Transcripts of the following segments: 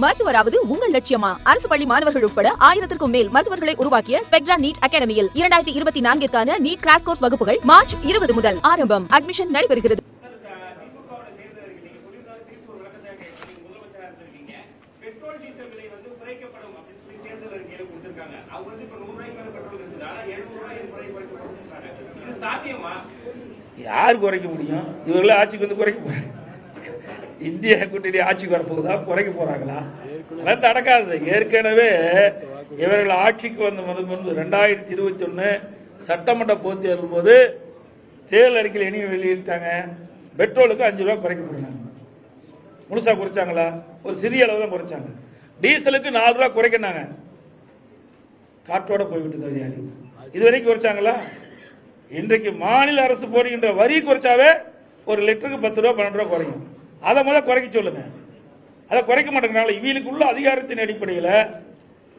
மருத்துவராவது உங்கள் லட்சியமா? அரசு பள்ளி மாணவர்கள் உட்பட 1000க்கும் மேல் மருத்துவர்களை உருவாக்கிய ஸ்பெக்ட்ரா நீட் அகாடமியில் 2024க்கான நீட் கிராஷ் கோர்ஸ் வகுப்புகள் மார்ச் 20 முதல் ஆரம்பம். அட்மிஷன் நடைபெறுகிறது. யார் குறைக்க முடியும்? இவர்களே ஆட்சிக்கு வந்து குறைக்க போறாங்க. இந்திய கூட்டணி ஆட்சிக்கு வரப்போகுதா, குறைக்க போறாங்களா? அதெல்லாம் நடக்காது. ஏற்கனவே இவர்கள் ஆட்சிக்கு வந்த முன்பு 2021 சட்டமன்ற பொதுத் தேர்தல் போது தேர்தல் அறிக்கையில் என்ன வெளியிட்டாங்க? பெட்ரோலுக்கு 5 ரூபாய் குறைக்க போறாங்க. முழுசா குறைச்சாங்களா? ஒரு சிறிய அளவு தான் குறைச்சாங்க. டீசலுக்கு 4 ரூபாய் குறைக்கினாங்க. காற்றோட போய்விட்டு இதுவரைக்கும் குறைச்சாங்களா? இன்றைக்கு மாநில அரசு போடுகின்ற வரி குறைச்சாவே ஒரு லிட்டருக்கு 10 ரூபாய் 12 ரூபாய் குறையும். அதை முதல்ல குறைக்க சொல்லுங்க. அதை குறைக்க மாட்டேங்கிறனால இவங்களுக்குள்ள அதிகாரத்தின் அடிப்படையில்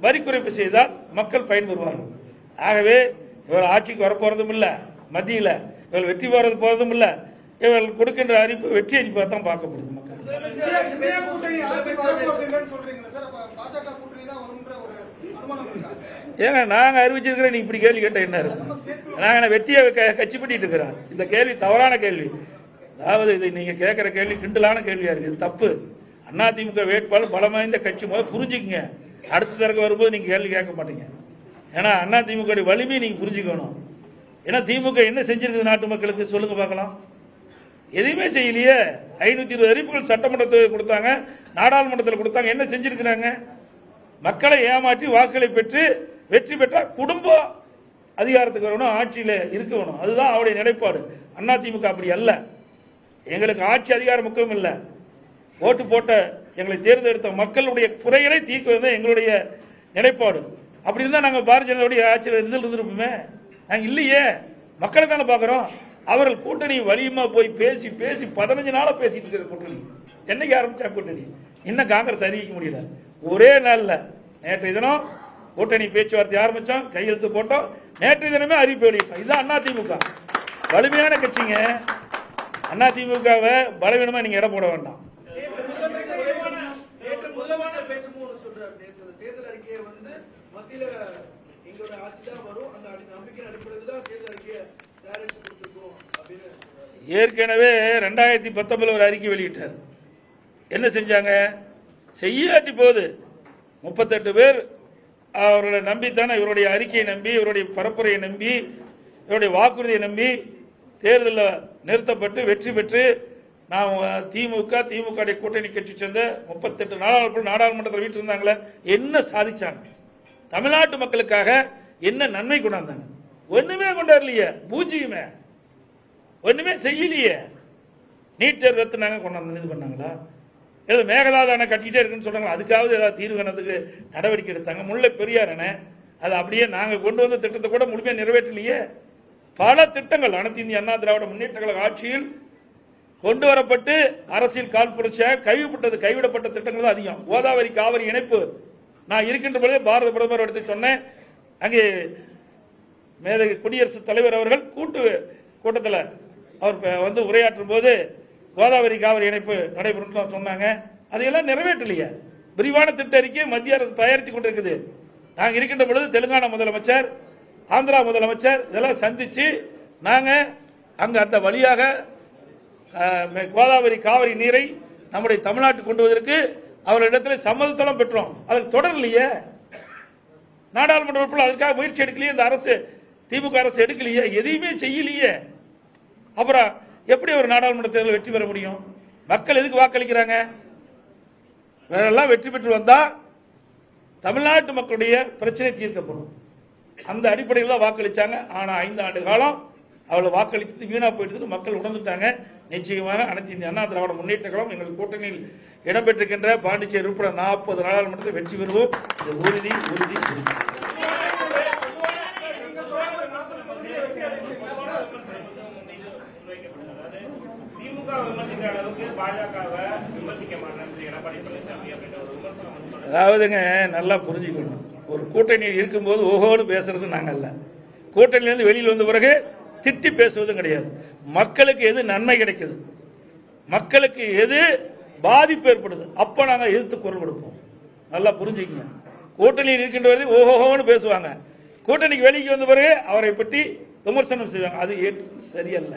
வரி குறைப்பு செய்தால் மக்கள் பயன்பெறுவார்கள். ஆகவே இவர் ஆட்சிக்கு வரப்போறதும் இல்லை, மத்தியில் இவர்கள் வெற்றி போறதும் இல்லை. இவர்கள் கொடுக்கின்ற அறிவிப்பு வெற்றி அறிவிப்பாக தான் பார்க்கப்படுது. மக்கள் ஏங்க நாங்க அறிவிச்சிருக்கிற நீ இப்படி கேள்வி கேட்ட என்ன இருக்கு? நாங்க வெற்றியை கட்சி பண்ணிட்டு இருக்கிறோம். இந்த கேள்வி தவறான கேள்வி. அதாவது இது நீங்க கேட்கிற கேள்வி கிண்டலான கேள்வியா இருக்கு. இது தப்பு. அதிமுக வேட்பாளர் பலம் வாய்ந்த கட்சி முதல் புரிஞ்சுக்குங்க. அடுத்த தரக்கு வரும்போது நீங்க கேள்வி கேட்க மாட்டீங்க. ஏன்னா அதிமுக வலிமையை நீங்க புரிஞ்சுக்கணும். ஏன்னா திமுக என்ன செஞ்சிருக்கு நாட்டு மக்களுக்கு சொல்லுங்க பார்க்கலாம். எதுவுமே செய்யலையே. 520 அறிவிப்புகள் சட்டமன்றத்தில் கொடுத்தாங்க, நாடாளுமன்றத்தில் கொடுத்தாங்க. என்ன செஞ்சிருக்கிறாங்க? மக்களை ஏமாற்றி வாக்குகளை பெற்று வெற்றி பெற்றா குடும்பம் அதிகாரத்துக்கு வரணும், ஆட்சியில் இருக்க வேணும். அதுதான் அவருடைய நிலைப்பாடு. அதிமுக அப்படி அல்ல. எங்களுக்கு ஆட்சி அதிகாரம் முக்கியம் இல்லை. ஓட்டு போட்ட எங்களை தேர்ந்தெடுத்த மக்களுடைய குறைகளை தீர்க்குவது எங்களுடைய நிலைப்பாடு. அப்படி இருந்தால் நாங்கள் பாரதிய ஜனதாவுடைய ஆட்சியில் இருந்திருப்போமே. நாங்கள் இல்லையே. மக்களை தானே பார்க்குறோம். அவர்கள் கூட்டணி வலியுமா போய் பேசி பேசி 15 நாளாக பேசிட்டு இருக்கிற கூட்டணி. என்னைக்கு ஆரம்பிச்சா கூட்டணி? இன்னும் காங்கிரஸ் அறிவிக்க முடியல. ஒரே நாளில் நேற்றைய தினம் கூட்டணி பேச்சுவார்த்தை ஆரம்பிச்சோம், கையெழுத்து போட்டோம். நேற்றைய தினமே அறிவிப்பு வெளியிட்டோம். இதுதான் அதிமுக வலிமையான கட்சிங்க. அதிமுகவை பலவீனமா நீங்க இடம் போட வேண்டாம். ஏற்கனவே 2019 ஒரு அறிக்கை வெளியிட்டார். என்ன செஞ்சாங்க? செய்யாட்டி போகுது 38 பேர் அவர்களை நம்பித்தானே, இவருடைய அறிக்கையை நம்பி, இவருடைய பரப்புரையை நம்பி, இவருடைய வாக்குறுதியை நம்பி தேர்தலில் நிறுத்தப்பட்டு வெற்றி பெற்று நான் திமுக கூட்டணி கட்சி சேர்ந்த 38 நாடாளுமன்றத்தில் வீட்டு இருந்தாங்களே. என்ன சாதிச்சாங்க? தமிழ்நாட்டு மக்களுக்காக என்ன நன்மை கொண்டாந்தாங்க? ஒண்ணுமே கொண்டாடலையே. பூஜ்ஜியமே. ஒண்ணுமே செய்யலையே. நீட் தேர்வு ரத்துனாங்க, கொண்டாந்து இது பண்ணாங்களா? ஏதோ மேகதாது அணை கட்டிக்கிட்டே இருக்குன்னு சொன்னாங்க. அதுக்காவது ஏதாவது தீர்வு காணதுக்கு நடவடிக்கை எடுத்தாங்க. முல்லை பெரியார் அணை அது அப்படியே நாங்கள் கொண்டு வந்த திட்டத்தை கூட முழுமையாக நிறைவேற்றலையே. பல திட்டங்கள் அனைத்து இந்திய அண்ணா திராவிட முன்னேற்ற கழக ஆட்சியில் கொண்டு வரப்பட்டு அரசியல் காழ்ப்புணர்ச்சியாக கைவிடப்பட்ட திட்டங்கள் தான் அதிகம். கோதாவரி காவிரி இணைப்பு நான் இருக்கின்ற பொழுதே பாரத பிரதமர் எடுத்து சொன்னேன். அங்கே மேதகு குடியரசுத் தலைவர் அவர்கள் கூட்டத்தில் அவர் வந்து உரையாற்றும் போது கோதாவரி காவிரி இணைப்பு நடைபெறும் சொன்னாங்க. அதையெல்லாம் நிறைவேற்றலையே. விரிவான திட்ட அறிக்கை மத்திய அரசு தயாரித்துக் கொண்டிருக்குது. நாங்கள் இருக்கின்ற பொழுது தெலுங்கானா முதலமைச்சர், ஆந்திரா முதலமைச்சர் இதெல்லாம் சந்திச்சு நாங்க அங்க அந்த வழியாக கோதாவரி காவிரி நீரை நம்முடைய தமிழ்நாட்டுக்கு கொண்டு வருவதற்கு அவர்களிடத்தில் சம்மதத்தெல்லாம் பெற்றோம். அதுக்கு தொடரலையே. நாடாளுமன்ற உறுப்பினர் அதுக்காக முயற்சி எடுக்கலையே. இந்த அரசு திமுக அரசு எடுக்கலையே. எதையுமே செய்யலையே. அப்புறம் எப்படி ஒரு நாடாளுமன்ற தேர்தலில் வெற்றி பெற முடியும்? மக்கள் எதுக்கு வாக்களிக்கிறாங்க? வேறெல்லாம் வெற்றி பெற்று வந்தா தமிழ்நாட்டு மக்களுடைய பிரச்சனை தீர்க்கப்படும். அந்த அடிப்படையில் தான் வாக்களிச்சாங்க. ஆனா 5 ஆண்டு காலம் அவளை வாக்களித்து வீணா போயிட்டு மக்கள் உணர்ந்துட்டாங்க. நிச்சயமாக அனைத்து இந்திய அண்ணா திராவிட முன்னேற்ற கழகம் எங்கள் கூட்டணியில் இடம்பெற்றிருக்கின்ற பாண்டிச்சேரி உட்பட 40 நாடாளுமன்றத்தை வெற்றி பெறுவோம். உறுதி உறுதி உறுதி. அதாவதுங்க நல்லா புரிஞ்சுக்கணும். ஒரு கூட்டணியில் இருக்கும்போது ஓஹோடு பேசுறது நாங்கள் அல்ல. கூட்டணியிலிருந்து வெளியில் வந்த பிறகு திட்டி பேசுவதும் கிடையாது. மக்களுக்கு எது நன்மை கிடைக்குது, மக்களுக்கு எது பாதிப்பு ஏற்படுது, அப்ப நாங்கள் எதிர்த்து குரல் கொடுப்போம். நல்லா புரிஞ்சுக்கங்க. கூட்டணியில் இருக்கின்றது ஓஹோன்னு பேசுவாங்க, கூட்டணிக்கு வெளிக்கு வந்த பிறகு அவரை பற்றி விமர்சனம் செய்வாங்க. அது சரியல்ல.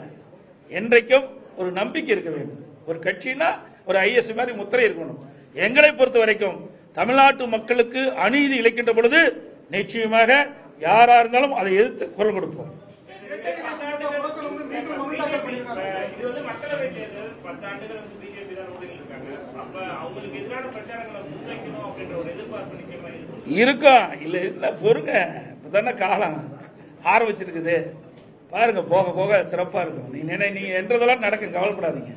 என்றைக்கும் ஒரு நம்பிக்கை இருக்க வேண்டும். ஒரு கட்சினா ஒரு ஐஎஸ் மாதிரி முத்திரை இருக்கணும். எங்களை பொறுத்த வரைக்கும் தமிழ்நாட்டு மக்களுக்கு அநீதி இழைக்கின்ற பொழுது நிச்சயமாக யாரா இருந்தாலும் அதை எதிர்த்து குரல் கொடுப்போம். இருக்கும் இல்ல இல்ல பொறுங்க, இப்பதானே காலம் ஆரம்பிச்சிருக்குது. பாருங்க, போக போக சிறப்பா இருக்கும். நீங்க என்றதெல்லாம் நடக்கும், கவலைப்படாதீங்க.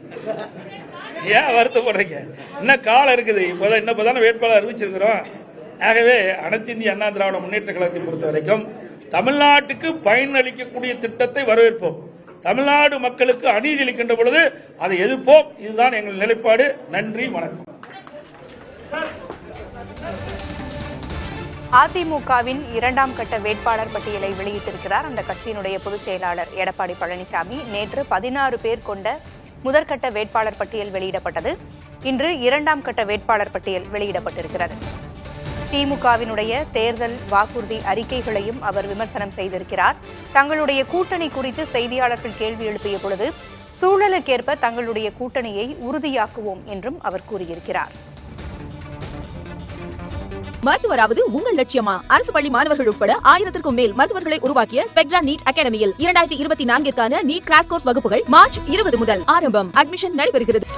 ஏன் வருத்தப்படுறீங்க? இன்னும் காலம் இருக்குது. இப்பதானே வேட்பாளர் அறிவிச்சிருக்கிறோம். ஆகவே அனைத்து இந்திய அண்ணா திராவிட முன்னேற்ற கழகத்தை பொறுத்த வரைக்கும் தமிழ்நாட்டுக்கு பயனளிக்கக்கூடிய திட்டத்தை வரவேற்போம். தமிழ்நாடு மக்களுக்கு அநீதி அளிக்கின்ற பொழுது அதை எதிர்ப்போம். இதுதான் எங்கள் நிலைப்பாடு. நன்றி, வணக்கம். அதிமுகவின் 2ஆம் கட்ட வேட்பாளர் பட்டியலை வெளியிட்டிருக்கிறார் அந்த கட்சியினுடைய பொதுச் செயலாளர் எடப்பாடி பழனிசாமி. நேற்று 16 பேர் கொண்ட முதற்கட்ட வேட்பாளர் பட்டியல் வெளியிடப்பட்டது. இன்று 2ஆம் கட்ட வேட்பாளர் பட்டியல் வெளியிடப்பட்டிருக்கிறது. திமுகவினுடைய தேர்தல் வாக்குறுதி அறிக்கைகளையும் அவர் விமர்சனம் செய்திருக்கிறார். தங்களுடைய கூட்டணி குறித்து செய்தியாளர்கள் கேள்வி எழுப்பிய பொழுது சூழலுக்கேற்ப தங்களுடைய கூட்டணியை உறுதியாக்குவோம் என்றும் அவர் கூறியிருக்கிறார். மருத்துவராவது உங்கள் லட்சியமா? அரசு பள்ளி மாணவர்கள் உட்பட 1000க்கும் மேல் மருத்துவர்களை உருவாக்கிய ஸ்பெக்ட்ரா நீட் அகாடமியில் 2024க்கான நீட் கிராஷ் கோர்ஸ் வகுப்புகள் மார்ச் 20 முதல் ஆரம்பம். அட்மிஷன் நடைபெறுகிறது.